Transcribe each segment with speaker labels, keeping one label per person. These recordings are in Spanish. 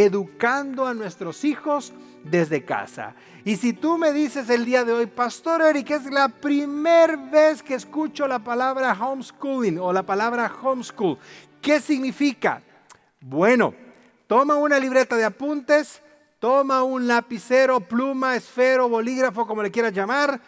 Speaker 1: educando a nuestros hijos desde casa. Y si tú me dices el día de hoy, Pastor Eric, es la primera vez que escucho la palabra homeschooling o la palabra homeschool, ¿qué significa? Bueno, toma una libreta de apuntes, toma un lapicero, pluma, esfero, bolígrafo, como le quieras llamar.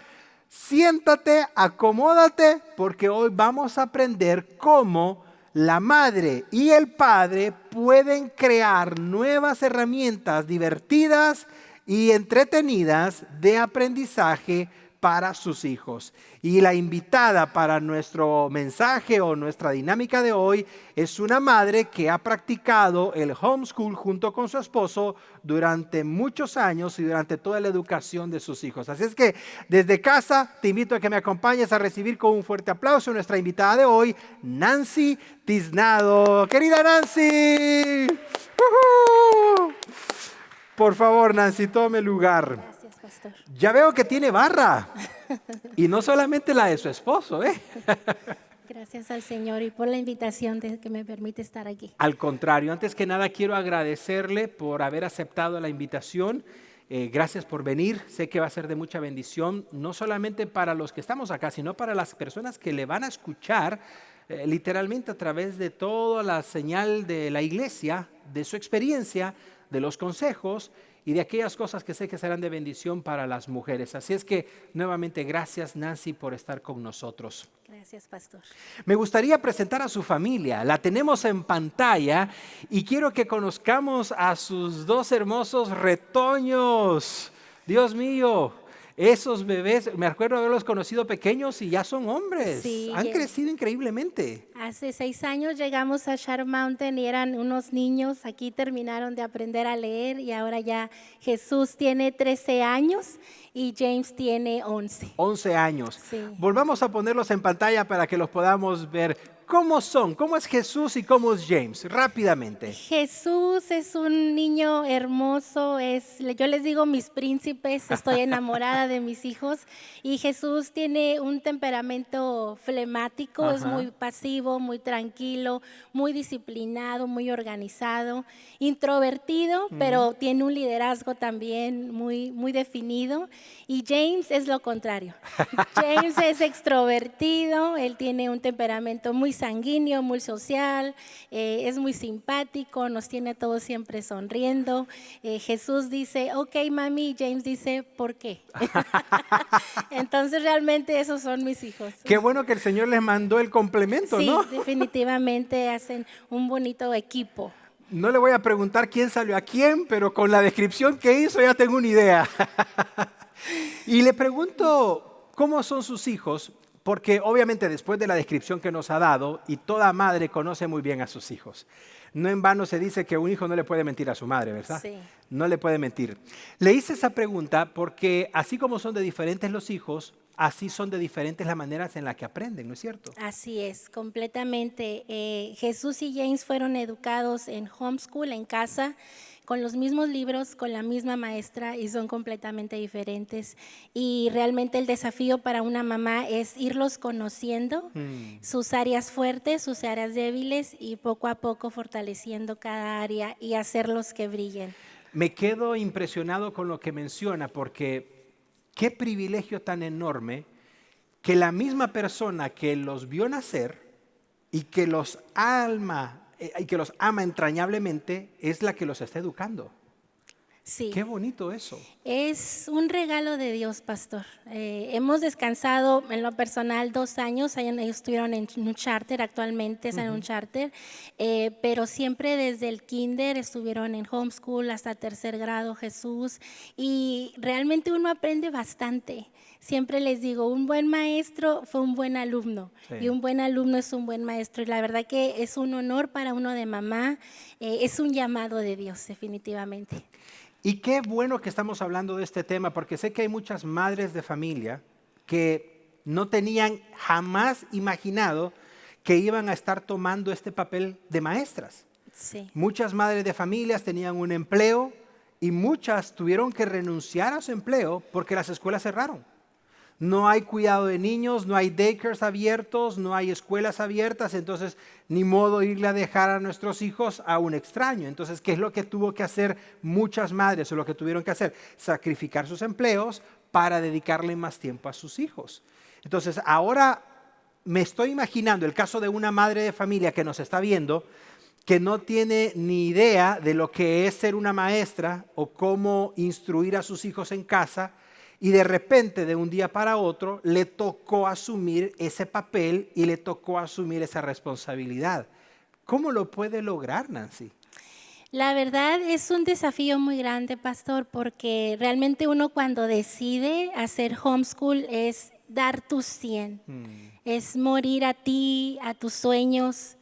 Speaker 1: Siéntate, acomódate, porque hoy vamos a aprender cómo la madre y el padre pueden crear nuevas herramientas divertidas y entretenidas de aprendizaje para sus hijos. Y la invitada para nuestro mensaje o nuestra dinámica de hoy es una madre que ha practicado el homeschool junto con su esposo durante muchos años y durante toda la educación de sus hijos. Así es que desde casa te invito a que me acompañes a recibir con un fuerte aplauso a nuestra invitada de hoy, Nancy Tiznado. Querida Nancy. ¡Uhú! Por favor, Nancy, tome lugar.
Speaker 2: Gracias, pastor.
Speaker 1: Ya veo que tiene barra. Y no solamente la de su esposo, ¿eh?
Speaker 2: Gracias al Señor y por la invitación de que me permite estar aquí.
Speaker 1: Al contrario, antes que nada quiero agradecerle por haber aceptado la invitación. Gracias por venir. Sé que va a ser de mucha bendición, no solamente para los que estamos acá, sino para las personas que le van a escuchar literalmente a través de toda la señal de la iglesia, de su experiencia, de los consejos y de aquellas cosas que sé que serán de bendición para las mujeres. Así es que nuevamente gracias, Nancy, por estar con nosotros.
Speaker 2: Gracias, pastor.
Speaker 1: Me gustaría presentar a su familia. La tenemos en pantalla y quiero que conozcamos a sus dos hermosos retoños. Dios mío, esos bebés, me acuerdo haberlos conocido pequeños y ya son hombres.
Speaker 2: Sí,
Speaker 1: Han crecido increíblemente.
Speaker 2: Hace 6 años llegamos a Shadow Mountain y eran unos niños. Aquí terminaron de aprender a leer y ahora ya Jesús tiene 13 años y James tiene 11.
Speaker 1: 11 años.
Speaker 2: Sí.
Speaker 1: Volvamos a ponerlos en pantalla para que los podamos ver. ¿Cómo son? ¿Cómo es Jesús y cómo es James? Rápidamente.
Speaker 2: Jesús es un niño hermoso, yo les digo mis príncipes, estoy enamorada de mis hijos y Jesús tiene un temperamento flemático, es muy pasivo, muy tranquilo, muy disciplinado, muy organizado, introvertido, pero tiene un liderazgo también muy definido. Y James es lo contrario. James es extrovertido, él tiene un temperamento muy sanguíneo, muy social, es muy simpático, nos tiene a todos siempre sonriendo. Jesús dice, ok, mami, y James dice, ¿por qué? Entonces realmente esos son mis hijos.
Speaker 1: Qué bueno que el Señor les mandó el complemento,
Speaker 2: sí,
Speaker 1: ¿no?
Speaker 2: Sí, definitivamente hacen un bonito equipo.
Speaker 1: No le voy a preguntar quién salió a quién, pero con la descripción que hizo ya tengo una idea. Y le pregunto, ¿cómo son sus hijos? Porque obviamente después de la descripción que nos ha dado, y toda madre conoce muy bien a sus hijos. No en vano se dice que un hijo no le puede mentir a su madre, ¿verdad?
Speaker 2: Sí.
Speaker 1: No le puede mentir. Le hice esa pregunta porque así como son de diferentes los hijos, así son de diferentes las maneras en las que aprenden, ¿no es cierto?
Speaker 2: Así es, completamente. Jesús y James fueron educados en homeschool, en casa, con los mismos libros, con la misma maestra y son completamente diferentes. Y realmente el desafío para una mamá es irlos conociendo, sus áreas fuertes, sus áreas débiles y poco a poco fortaleciendo cada área y hacerlos que brillen.
Speaker 1: Me quedo impresionado con lo que menciona porque qué privilegio tan enorme que la misma persona que los vio nacer y que los ama entrañablemente es la que los está educando.
Speaker 2: Sí.
Speaker 1: Qué bonito eso.
Speaker 2: Es un regalo de Dios, pastor. Hemos descansado en lo personal 2 años, ellos estuvieron en un charter, actualmente están en un charter, pero siempre desde el kinder estuvieron en homeschool hasta 3er grado, Jesús, y realmente uno aprende bastante. Siempre les digo, un buen maestro fue un buen alumno, sí. Y un buen alumno es un buen maestro. Y la verdad que es un honor para uno de mamá, es un llamado de Dios, definitivamente.
Speaker 1: Y qué bueno que estamos hablando de este tema, porque sé que hay muchas madres de familia que no tenían jamás imaginado que iban a estar tomando este papel de maestras.
Speaker 2: Sí.
Speaker 1: Muchas madres de familias tenían un empleo y muchas tuvieron que renunciar a su empleo porque las escuelas cerraron. no hay cuidado de niños, no hay daycares abiertos, no hay escuelas abiertas, entonces ni modo irle a dejar a nuestros hijos a un extraño. Entonces, ¿qué es lo que tuvo que hacer muchas madres o lo que tuvieron que hacer? Sacrificar sus empleos para dedicarle más tiempo a sus hijos. Entonces, ahora me estoy imaginando el caso de una madre de familia que nos está viendo, que no tiene ni idea de lo que es ser una maestra o cómo instruir a sus hijos en casa, y de repente, de un día para otro, le tocó asumir ese papel y le tocó asumir esa responsabilidad. ¿Cómo lo puede lograr, Nancy?
Speaker 2: La verdad es un desafío muy grande, pastor, porque realmente uno cuando decide hacer homeschool es dar tu 100, es morir a ti, a tus sueños.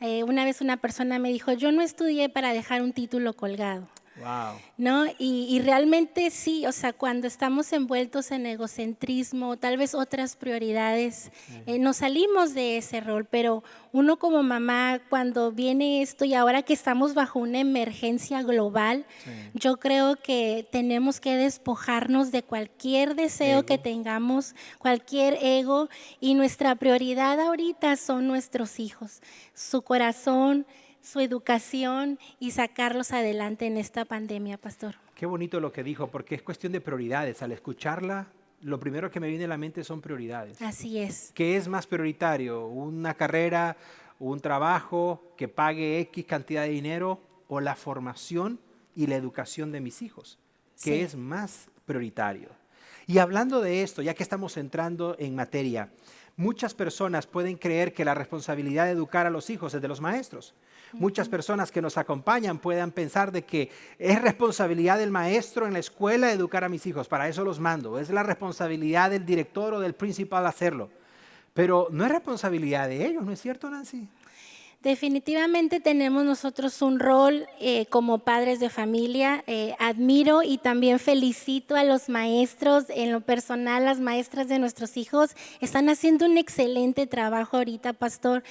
Speaker 2: Una vez una persona me dijo, yo no estudié para dejar un título colgado.
Speaker 1: Wow.
Speaker 2: ¿No? Y realmente sí, o sea, cuando estamos envueltos en egocentrismo, tal vez otras prioridades, nos salimos de ese rol, pero uno como mamá, cuando viene esto y ahora que estamos bajo una emergencia global, yo creo que tenemos que despojarnos de cualquier deseo que tengamos, cualquier ego, y nuestra prioridad ahorita son nuestros hijos, su corazón, su educación y sacarlos adelante en esta pandemia, pastor.
Speaker 1: Qué bonito lo que dijo, porque es cuestión de prioridades. Al escucharla, lo primero que me viene a la mente son prioridades.
Speaker 2: Así es.
Speaker 1: ¿Qué es más prioritario? ¿Una carrera, un trabajo que pague X cantidad de dinero o la formación y la educación de mis hijos? ¿Qué es más prioritario? Y hablando de esto, ya que estamos entrando en materia, muchas personas pueden creer que la responsabilidad de educar a los hijos es de los maestros. Muchas personas que nos acompañan puedan pensar de que es responsabilidad del maestro en la escuela educar a mis hijos, para eso los mando, es la responsabilidad del director o del principal hacerlo. Pero no es responsabilidad de ellos, ¿no es cierto, Nancy?
Speaker 2: Definitivamente tenemos nosotros un rol como padres de familia. Admiro y también felicito a los maestros, en lo personal las maestras de nuestros hijos están haciendo un excelente trabajo ahorita, pastor.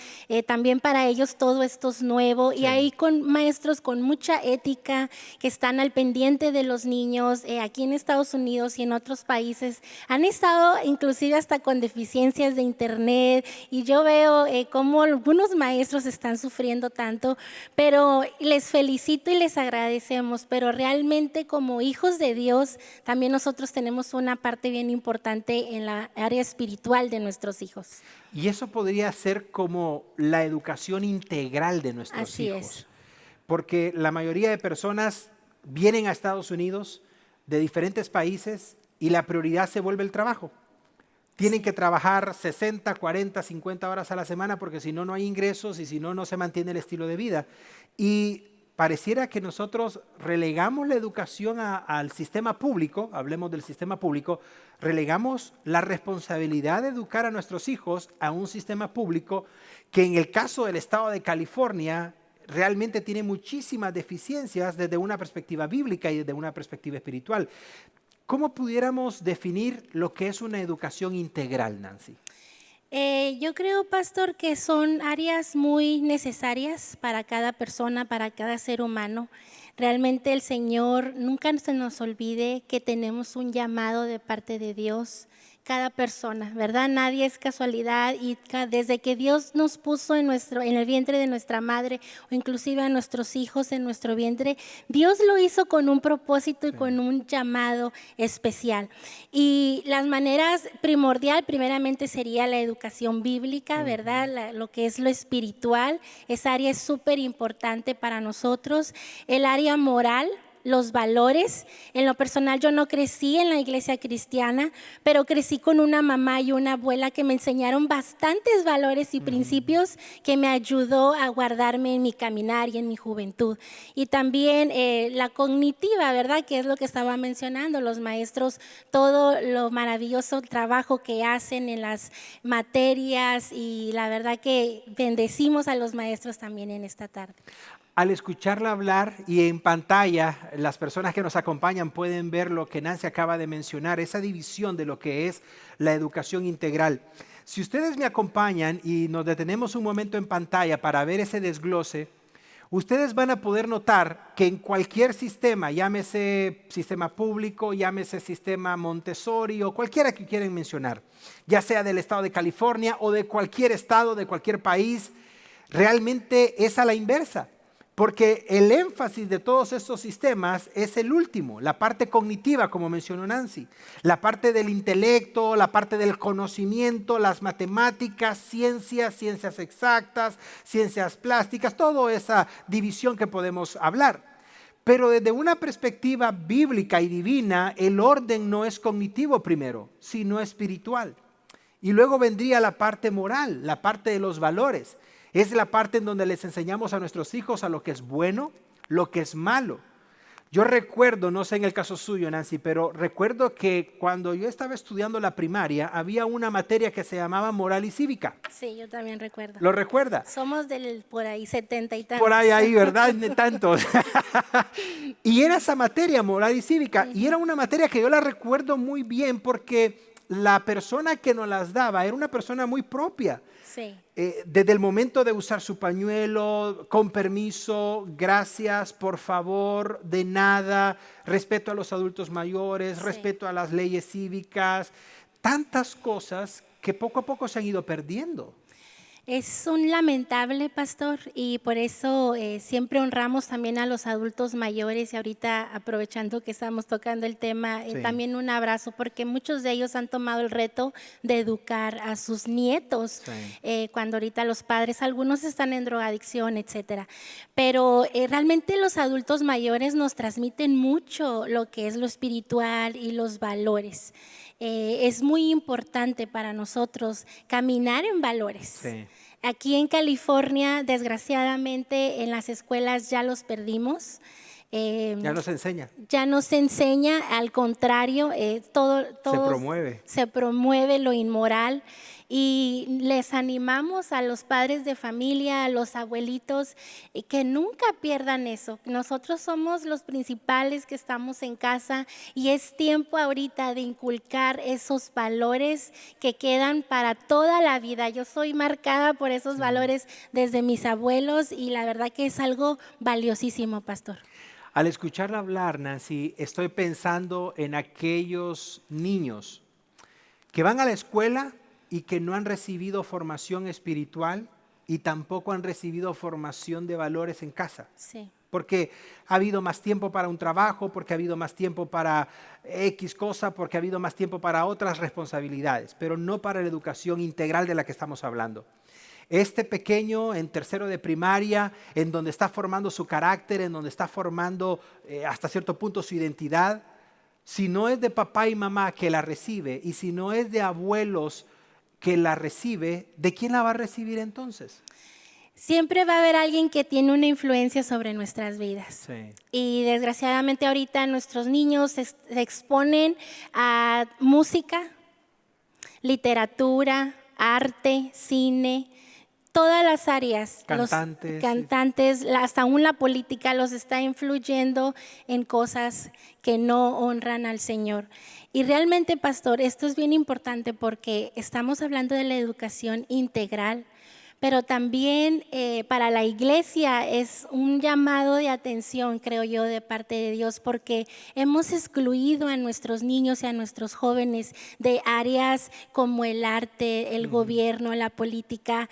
Speaker 2: También para ellos todo esto es nuevo y hay maestros con mucha ética que están al pendiente de los niños. Aquí en Estados Unidos y en otros países han estado inclusive hasta con deficiencias de internet, y yo veo cómo algunos maestros están sufriendo tanto, pero les felicito y les agradecemos, pero realmente como hijos de Dios también nosotros tenemos una parte bien importante en la área espiritual de nuestros hijos.
Speaker 1: Y eso podría ser como la educación integral de nuestros hijos. Así es. Porque la mayoría de personas vienen a Estados Unidos de diferentes países y la prioridad se vuelve el trabajo. Tienen que trabajar 60, 40, 50 horas a la semana porque si no, no hay ingresos y si no, no se mantiene el estilo de vida. Y pareciera que nosotros relegamos la educación al sistema público, hablemos del sistema público, relegamos la responsabilidad de educar a nuestros hijos a un sistema público que en el caso del estado de California realmente tiene muchísimas deficiencias desde una perspectiva bíblica y desde una perspectiva espiritual. ¿Cómo pudiéramos definir lo que es una educación integral, Nancy?
Speaker 2: Yo creo, pastor, que son áreas muy necesarias para cada persona, para cada ser humano. Realmente el Señor, nunca se nos olvide que tenemos un llamado de parte de Dios. Cada persona, ¿verdad? Nadie es casualidad, y desde que Dios nos puso en el vientre de nuestra madre o inclusive a nuestros hijos en nuestro vientre, Dios lo hizo con un propósito y con un llamado especial. Y las maneras primeramente sería la educación bíblica, ¿verdad? Lo que es lo espiritual, esa área es súper importante para nosotros. El área moral, los valores. En lo personal yo no crecí en la iglesia cristiana, pero crecí con una mamá y una abuela que me enseñaron bastantes valores y principios que me ayudó a guardarme en mi caminar y en mi juventud. Y también la cognitiva, ¿verdad? Que es lo que estaba mencionando, los maestros, todo lo maravilloso trabajo que hacen en las materias, y la verdad que bendecimos a los maestros también en esta tarde.
Speaker 1: Al escucharla hablar, y en pantalla las personas que nos acompañan pueden ver lo que Nancy acaba de mencionar, esa división de lo que es la educación integral. Si ustedes me acompañan y nos detenemos un momento en pantalla para ver ese desglose, ustedes van a poder notar que en cualquier sistema, llámese sistema público, llámese sistema Montessori o cualquiera que quieran mencionar, ya sea del estado de California o de cualquier estado, de cualquier país, realmente es a la inversa. Porque el énfasis de todos estos sistemas es el último, la parte cognitiva, como mencionó Nancy, la parte del intelecto, la parte del conocimiento, las matemáticas, ciencias exactas, ciencias plásticas, toda esa división que podemos hablar. Pero desde una perspectiva bíblica y divina, el orden no es cognitivo primero, sino espiritual. Y luego vendría la parte moral, la parte de los valores. Es la parte en donde les enseñamos a nuestros hijos a lo que es bueno, lo que es malo. Yo recuerdo, no sé en el caso suyo, Nancy, pero recuerdo que cuando yo estaba estudiando la primaria, había una materia que se llamaba moral y cívica.
Speaker 2: Sí, yo también recuerdo.
Speaker 1: ¿Lo recuerda?
Speaker 2: Somos por ahí 70 y tantos.
Speaker 1: Por ahí, ¿verdad? De tantos. Y era esa materia, moral y cívica, y era una materia que yo la recuerdo muy bien porque la persona que nos las daba era una persona muy propia.
Speaker 2: Sí.
Speaker 1: Desde el momento de usar su pañuelo, con permiso, gracias, por favor, de nada, respeto a los adultos mayores, respeto a las leyes cívicas, tantas cosas que poco a poco se han ido perdiendo.
Speaker 2: Es un lamentable, pastor, y por eso siempre honramos también a los adultos mayores y ahorita aprovechando que estamos tocando el tema, también un abrazo porque muchos de ellos han tomado el reto de educar a sus nietos cuando ahorita los padres, algunos están en drogadicción, etcétera. Pero realmente los adultos mayores nos transmiten mucho lo que es lo espiritual y los valores. Es muy importante para nosotros caminar en valores. Sí. Aquí en California, desgraciadamente, en las escuelas ya los perdimos.
Speaker 1: Ya no se enseña.
Speaker 2: Ya no se enseña, al contrario, todo se promueve lo inmoral. Y les animamos a los padres de familia, a los abuelitos, que nunca pierdan eso. Nosotros somos los principales que estamos en casa y es tiempo ahorita de inculcar esos valores que quedan para toda la vida. Yo soy marcada por esos valores desde mis abuelos y la verdad que es algo valiosísimo, pastor.
Speaker 1: Al escucharla hablar, Nancy, estoy pensando en aquellos niños que van a la escuela y que no han recibido formación espiritual y tampoco han recibido formación de valores en casa.
Speaker 2: Sí.
Speaker 1: Porque ha habido más tiempo para un trabajo, porque ha habido más tiempo para X cosa, porque ha habido más tiempo para otras responsabilidades, pero no para la educación integral de la que estamos hablando. Este pequeño en tercero de primaria, en donde está formando su carácter, en donde está formando hasta cierto punto su identidad, si no es de papá y mamá que la recibe y si no es de abuelos que la recibe, ¿de quién la va a recibir entonces?
Speaker 2: Siempre va a haber alguien que tiene una influencia sobre nuestras vidas. Sí. Y desgraciadamente ahorita nuestros niños se exponen a música, literatura, arte, cine, todas las áreas. Cantantes, hasta aún la política los está influyendo en cosas que no honran al Señor. Y realmente, pastor, esto es bien importante porque estamos hablando de la educación integral, pero también para la iglesia es un llamado de atención, creo yo, de parte de Dios, porque hemos excluido a nuestros niños y a nuestros jóvenes de áreas como el arte, el gobierno, la política,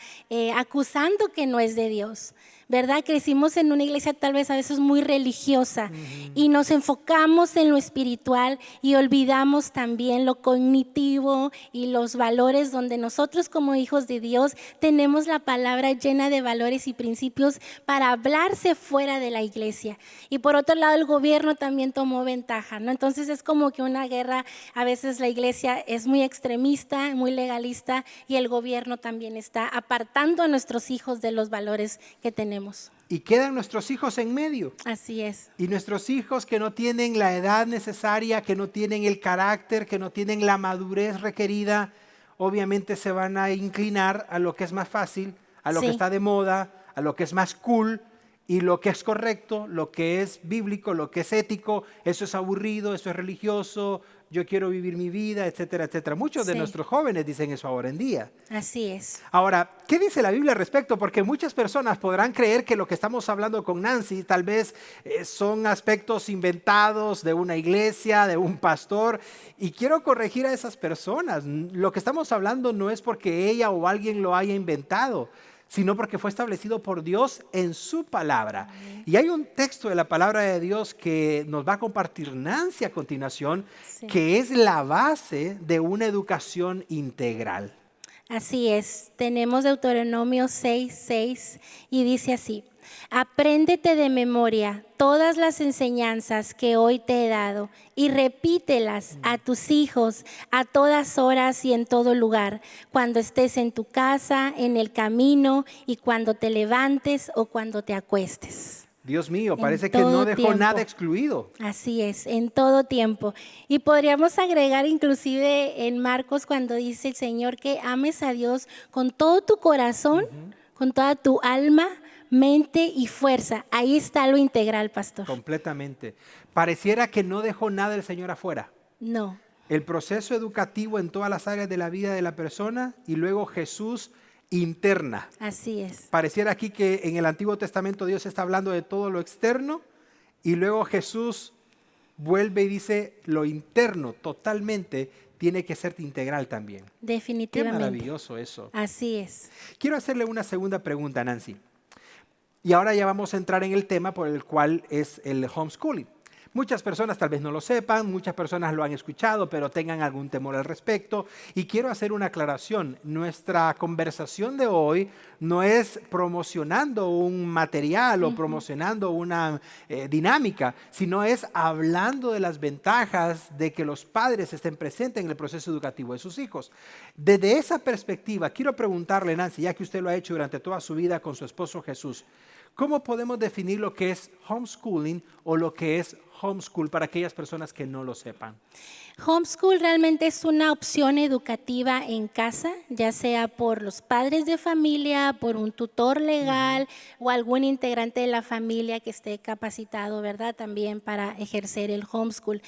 Speaker 2: acusando que no es de Dios. ¿Verdad? Crecimos en una iglesia tal vez a veces muy religiosa y nos enfocamos en lo espiritual y olvidamos también lo cognitivo y los valores donde nosotros como hijos de Dios tenemos la palabra llena de valores y principios para hablarse fuera de la iglesia. Y por otro lado el gobierno también tomó ventaja, ¿no? Entonces es como que una guerra, a veces la iglesia es muy extremista, muy legalista y el gobierno también está apartando a nuestros hijos de los valores que tenemos.
Speaker 1: Y quedan nuestros hijos en medio.
Speaker 2: Así es.
Speaker 1: Y nuestros hijos que no tienen la edad necesaria, que no tienen el carácter, que no tienen la madurez requerida, obviamente se van a inclinar a lo que es más fácil, a lo que está de moda, a lo que es más cool, y lo que es correcto, lo que es bíblico, lo que es ético, eso es aburrido, eso es religioso, yo quiero vivir mi vida, etcétera, etcétera. Muchos de
Speaker 2: Sí.
Speaker 1: nuestros jóvenes dicen eso ahora en día.
Speaker 2: Así es.
Speaker 1: Ahora, ¿qué dice la Biblia al respecto? Porque muchas personas podrán creer que lo que estamos hablando con Nancy tal vez son aspectos inventados de una iglesia, de un pastor, y quiero corregir a esas personas. Lo que estamos hablando no es porque ella o alguien lo haya inventado, sino porque fue establecido por Dios en su palabra. Y hay un texto de la palabra de Dios que nos va a compartir Nancy a continuación,
Speaker 2: Sí.
Speaker 1: que es la base de una educación integral.
Speaker 2: Así es, tenemos Deuteronomio 6:6 y dice así: apréndete de memoria todas las enseñanzas que hoy te he dado y repítelas a tus hijos a todas horas y en todo lugar, cuando estés en tu casa, en el camino y cuando te levantes o cuando te acuestes.
Speaker 1: Dios mío,
Speaker 2: En
Speaker 1: parece que no
Speaker 2: todo
Speaker 1: dejó
Speaker 2: tiempo.
Speaker 1: nada excluido.
Speaker 2: Así es, en todo tiempo. Y podríamos agregar inclusive en Marcos cuando dice el Señor que ames a Dios con todo tu corazón, con toda tu alma, mente y fuerza. Ahí está lo integral, pastor.
Speaker 1: Completamente. Pareciera que no dejó nada el Señor afuera.
Speaker 2: No,
Speaker 1: El proceso educativo en todas las áreas de la vida de la persona y luego Jesús interna.
Speaker 2: así es.
Speaker 1: Pareciera aquí que en el Antiguo Testamento Dios está hablando de todo lo externo y luego Jesús vuelve y dice lo interno totalmente tiene que ser integral también. Qué
Speaker 2: Definitivamente.
Speaker 1: maravilloso eso.
Speaker 2: Así es.
Speaker 1: Quiero hacerle una segunda pregunta, Nancy. Y ahora ya vamos a entrar en el tema por el cual es el homeschooling. Muchas personas tal vez no lo sepan, muchas personas lo han escuchado, pero tengan algún temor al respecto. Y quiero hacer una aclaración. Nuestra conversación de hoy no es promocionando un material o promocionando una dinámica, sino es hablando de las ventajas de que los padres estén presentes en el proceso educativo de sus hijos. Desde esa perspectiva, quiero preguntarle, Nancy, ya que usted lo ha hecho durante toda su vida con su esposo Jesús, ¿cómo podemos definir lo que es homeschooling o lo que es homeschool para aquellas personas que no lo sepan?
Speaker 2: Homeschool realmente es una opción educativa en casa, ya sea por los padres de familia, por un tutor legal o algún integrante de la familia que esté capacitado, ¿verdad? También para ejercer el homeschool.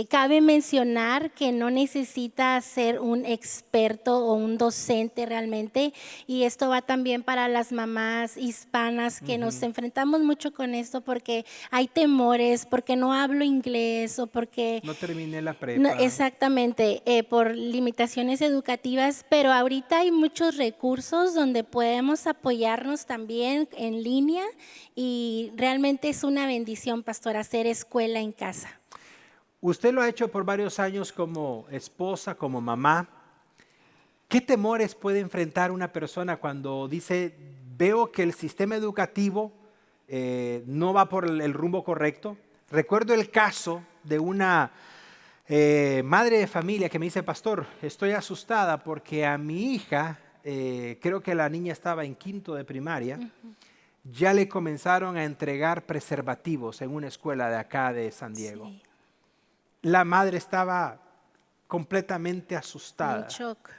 Speaker 2: Cabe mencionar que no necesita ser un experto o un docente realmente, y esto va también para las mamás hispanas que nos enfrentamos mucho con esto porque hay temores, porque no hablo inglés o porque...
Speaker 1: No terminé la prepa.
Speaker 2: No, exactamente, por limitaciones educativas, pero ahorita hay muchos recursos donde podemos apoyarnos también en línea y realmente es una bendición, pastor, hacer escuela en casa.
Speaker 1: Usted lo ha hecho por varios años como esposa, como mamá. ¿Qué temores puede enfrentar una persona cuando dice, veo que el sistema educativo no va por el rumbo correcto? Recuerdo el caso de una madre de familia que me dice, pastor, estoy asustada porque a mi hija, creo que la niña estaba en quinto de primaria, ya le comenzaron a entregar preservativos en una escuela de acá de San Diego.
Speaker 2: Sí,
Speaker 1: La madre estaba completamente asustada.
Speaker 2: en shock.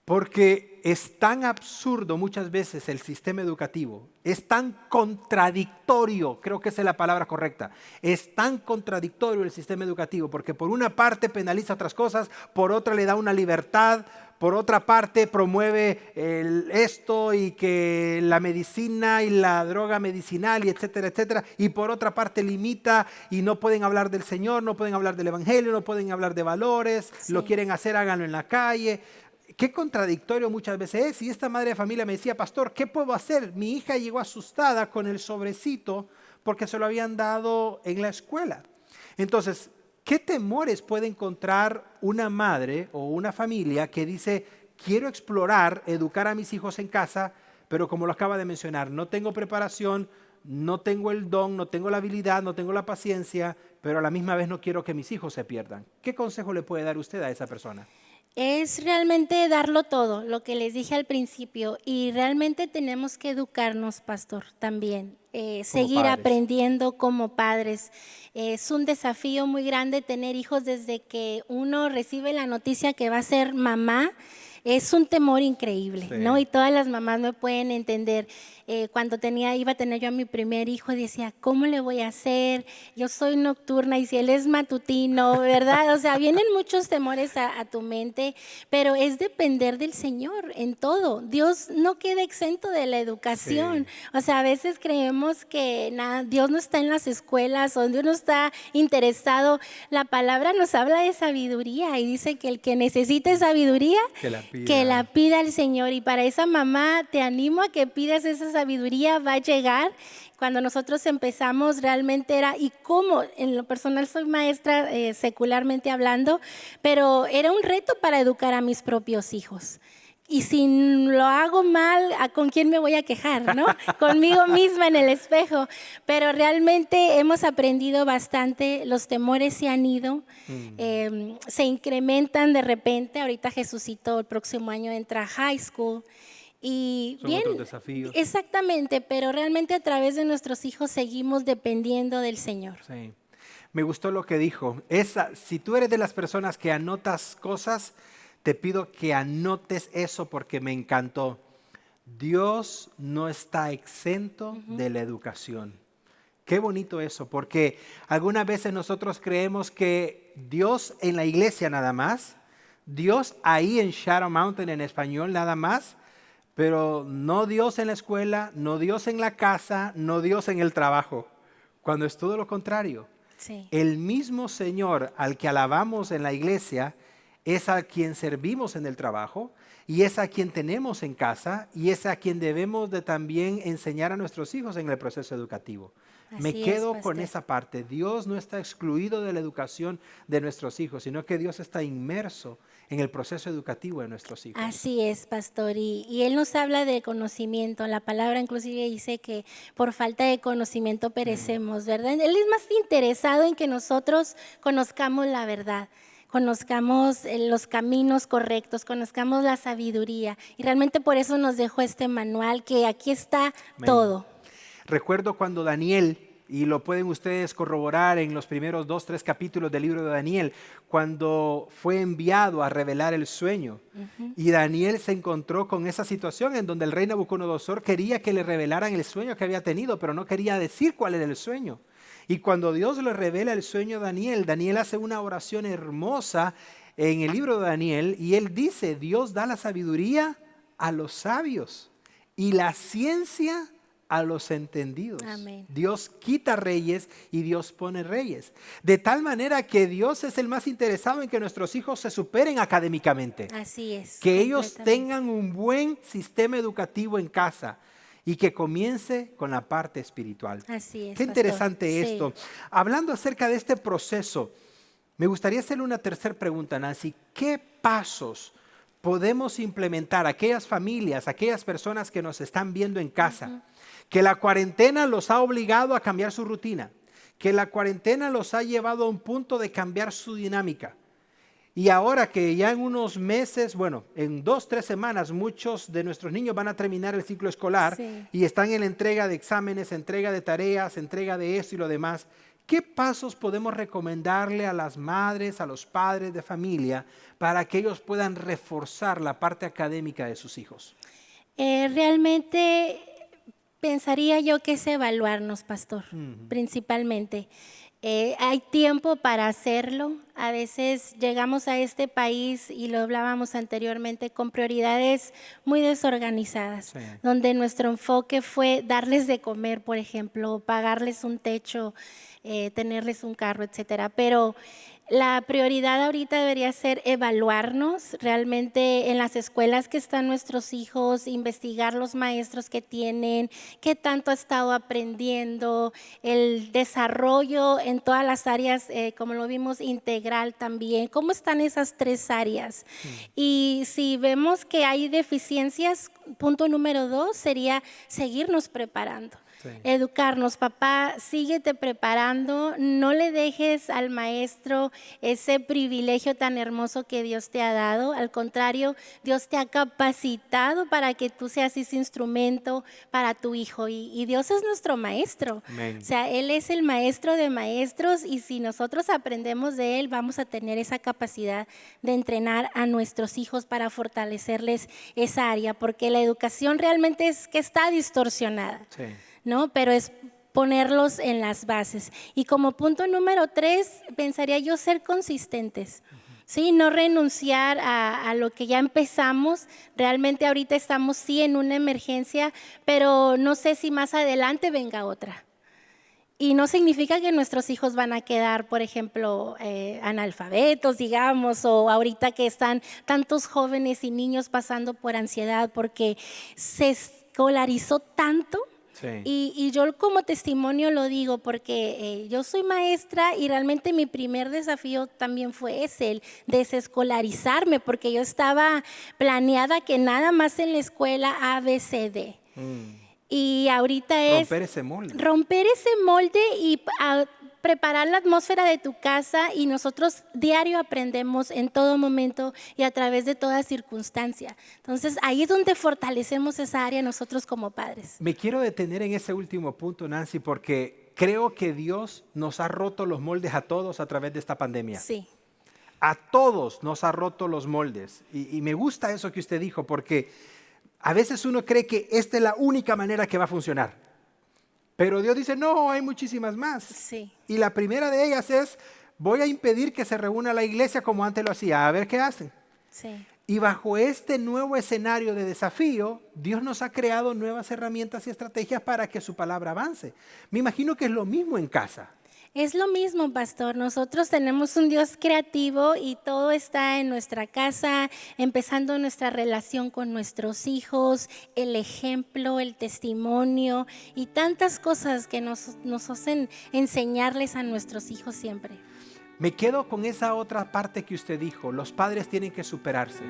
Speaker 1: Porque es tan absurdo muchas veces el sistema educativo, es tan contradictorio, creo que esa es la palabra correcta, es tan contradictorio el sistema educativo, porque por una parte penaliza otras cosas, por otra le da una libertad, por otra parte promueve esto y que la medicina y la droga medicinal y etcétera, etcétera, y por otra parte limita y no pueden hablar del Señor, no pueden hablar del Evangelio, no pueden hablar de valores,
Speaker 2: Sí.
Speaker 1: lo quieren hacer, háganlo en la calle. Qué contradictorio muchas veces es. Y esta madre de familia me decía, pastor, ¿qué puedo hacer? Mi hija llegó asustada con el sobrecito porque se lo habían dado en la escuela. Entonces, ¿qué temores puede encontrar una madre o una familia que dice, quiero explorar, educar a mis hijos en casa, pero como lo acaba de mencionar, no tengo preparación, no tengo el don, no tengo la habilidad, no tengo la paciencia, pero a la misma vez no quiero que mis hijos se pierdan? ¿Qué consejo le puede dar usted a esa persona?
Speaker 2: Es realmente darlo todo, lo que les dije al principio, y realmente tenemos que educarnos, pastor, también, seguir
Speaker 1: padres.
Speaker 2: aprendiendo como padres. Es un desafío muy grande tener hijos desde que uno recibe la noticia que va a ser mamá. Es un temor increíble,
Speaker 1: Sí.
Speaker 2: ¿no? Y todas las mamás me pueden entender. Cuando iba a tener yo a mi primer hijo, decía, ¿cómo le voy a hacer? Yo soy nocturna y si él es matutino, ¿verdad? O sea, vienen muchos temores a tu mente, pero es depender del Señor en todo. Dios no queda exento de la educación.
Speaker 1: Sí.
Speaker 2: O sea, a veces creemos que Dios no está en las escuelas o Dios no está interesado. La palabra nos habla de sabiduría y dice que el que necesite sabiduría, que la pida al Señor. Y para esa mamá te animo a que pidas esa sabiduría, va a llegar. Cuando nosotros empezamos realmente era, y cómo, en lo personal soy maestra secularmente hablando, pero era un reto para educar a mis propios hijos. Y si lo hago mal, ¿con quién me voy a quejar, no? Conmigo misma en el espejo. Pero realmente hemos aprendido bastante, los temores se han ido, se incrementan de repente. Ahorita Jesucito el próximo año entra a high school. Y
Speaker 1: Son otros desafíos.
Speaker 2: Exactamente, pero realmente a través de nuestros hijos seguimos dependiendo del Señor.
Speaker 1: Sí. Me gustó lo que dijo. Si tú eres de las personas que anotas cosas, te pido que anotes eso porque me encantó. Dios no está exento de la educación. Qué bonito eso, porque algunas veces nosotros creemos que Dios en la iglesia nada más, Dios ahí en Shadow Mountain en español nada más, pero no Dios en la escuela, no Dios en la casa, no Dios en el trabajo, cuando es todo lo contrario.
Speaker 2: Sí.
Speaker 1: El mismo Señor al que alabamos en la iglesia es a quien servimos en el trabajo y es a quien tenemos en casa y es a quien debemos de también enseñar a nuestros hijos en el proceso educativo. Me quedo con esa parte. Dios no está excluido de la educación de nuestros hijos, sino que Dios está inmerso en el proceso educativo de nuestros hijos.
Speaker 2: Así es, pastor. Y Él nos habla de conocimiento. La palabra inclusive dice que por falta de conocimiento perecemos, ¿verdad? Él es más interesado en que nosotros conozcamos la verdad, conozcamos los caminos correctos, conozcamos la sabiduría. Y realmente por eso nos dejó este manual, que aquí está
Speaker 1: Amén.
Speaker 2: todo.
Speaker 1: Recuerdo cuando Daniel, y lo pueden ustedes corroborar en los primeros 2, 3 capítulos del libro de Daniel, cuando fue enviado a revelar el sueño. Y Daniel se encontró con esa situación en donde el rey Nabucodonosor quería que le revelaran el sueño que había tenido, pero no quería decir cuál era el sueño. Y cuando Dios le revela el sueño a Daniel, Daniel hace una oración hermosa en el libro de Daniel y él dice, Dios da la sabiduría a los sabios y la ciencia a los entendidos.
Speaker 2: Amén.
Speaker 1: Dios quita reyes y Dios pone reyes. De tal manera que Dios es el más interesado en que nuestros hijos se superen académicamente.
Speaker 2: Así es.
Speaker 1: Que ellos tengan un buen sistema educativo en casa y que comience con la parte espiritual.
Speaker 2: Así es.
Speaker 1: Qué interesante
Speaker 2: pastor.
Speaker 1: esto.
Speaker 2: Sí.
Speaker 1: Hablando acerca de este proceso, me gustaría hacerle una tercera pregunta, Nancy. ¿Qué pasos podemos implementar aquellas familias, aquellas personas que nos están viendo en casa, que la cuarentena los ha obligado a cambiar su rutina, que la cuarentena los ha llevado a un punto de cambiar su dinámica? Y ahora que ya en unos meses, bueno, en 2, 3 semanas, muchos de nuestros niños van a terminar el ciclo escolar y están en la entrega de exámenes, entrega de tareas, entrega de esto y lo demás. ¿Qué pasos podemos recomendarle a las madres, a los padres de familia para que ellos puedan reforzar la parte académica de sus hijos?
Speaker 2: Realmente pensaría yo que es evaluarnos, pastor, principalmente. Hay tiempo para hacerlo. A veces llegamos a este país, y lo hablábamos anteriormente, con prioridades muy desorganizadas, donde nuestro enfoque fue darles de comer, por ejemplo, pagarles un techo, tenerles un carro, etcétera. Pero la prioridad ahorita debería ser evaluarnos realmente en las escuelas que están nuestros hijos, investigar los maestros que tienen, qué tanto ha estado aprendiendo, el desarrollo en todas las áreas, como lo vimos, integral también, cómo están esas 3 áreas. Y si vemos que hay deficiencias, punto número 2 sería seguirnos preparando.
Speaker 1: Sí.
Speaker 2: Educarnos, papá, síguete preparando, no le dejes al maestro ese privilegio tan hermoso que Dios te ha dado. Al contrario, Dios te ha capacitado para que tú seas ese instrumento para tu hijo. Y Dios es nuestro maestro.
Speaker 1: Amén.
Speaker 2: O sea, Él es el maestro de maestros y si nosotros aprendemos de Él, vamos a tener esa capacidad de entrenar a nuestros hijos para fortalecerles esa área, porque la educación realmente es que está distorsionada.
Speaker 1: Sí.
Speaker 2: ¿No? Pero es ponerlos en las bases. Y como punto número 3, pensaría yo ser consistentes. Sí, no renunciar a lo que ya empezamos. Realmente ahorita estamos sí en una emergencia, pero no sé si más adelante venga otra. Y no significa que nuestros hijos van a quedar, por ejemplo, analfabetos, digamos, o ahorita que están tantos jóvenes y niños pasando por ansiedad porque se escolarizó tanto.
Speaker 1: Sí.
Speaker 2: Y yo como testimonio lo digo porque yo soy maestra y realmente mi primer desafío también fue ese, el desescolarizarme, porque yo estaba planeada que nada más en la escuela A, B, C, D. Y ahorita es
Speaker 1: Romper ese molde.
Speaker 2: romper ese molde y preparar la atmósfera de tu casa, y nosotros diario aprendemos en todo momento y a través de toda circunstancia. Entonces ahí es donde fortalecemos esa área nosotros como padres.
Speaker 1: Me quiero detener en ese último punto, Nancy, porque creo que Dios nos ha roto los moldes a todos a través de esta pandemia.
Speaker 2: Sí.
Speaker 1: A todos nos ha roto los moldes. Y me gusta eso que usted dijo, porque a veces uno cree que esta es la única manera que va a funcionar. Pero Dios dice, no, hay muchísimas más.
Speaker 2: Sí.
Speaker 1: Y la primera de ellas es, voy a impedir que se reúna la iglesia como antes lo hacía, a ver qué hacen.
Speaker 2: Sí.
Speaker 1: Y bajo este nuevo escenario de desafío, Dios nos ha creado nuevas herramientas y estrategias para que su palabra avance. Me imagino que es lo mismo en casa.
Speaker 2: Es lo mismo, pastor. Nosotros tenemos un Dios creativo y todo está en nuestra casa, empezando nuestra relación con nuestros hijos, el ejemplo, el testimonio y tantas cosas que nos hacen enseñarles a nuestros hijos siempre.
Speaker 1: Me quedo con esa otra parte que usted dijo, los padres tienen que superarse.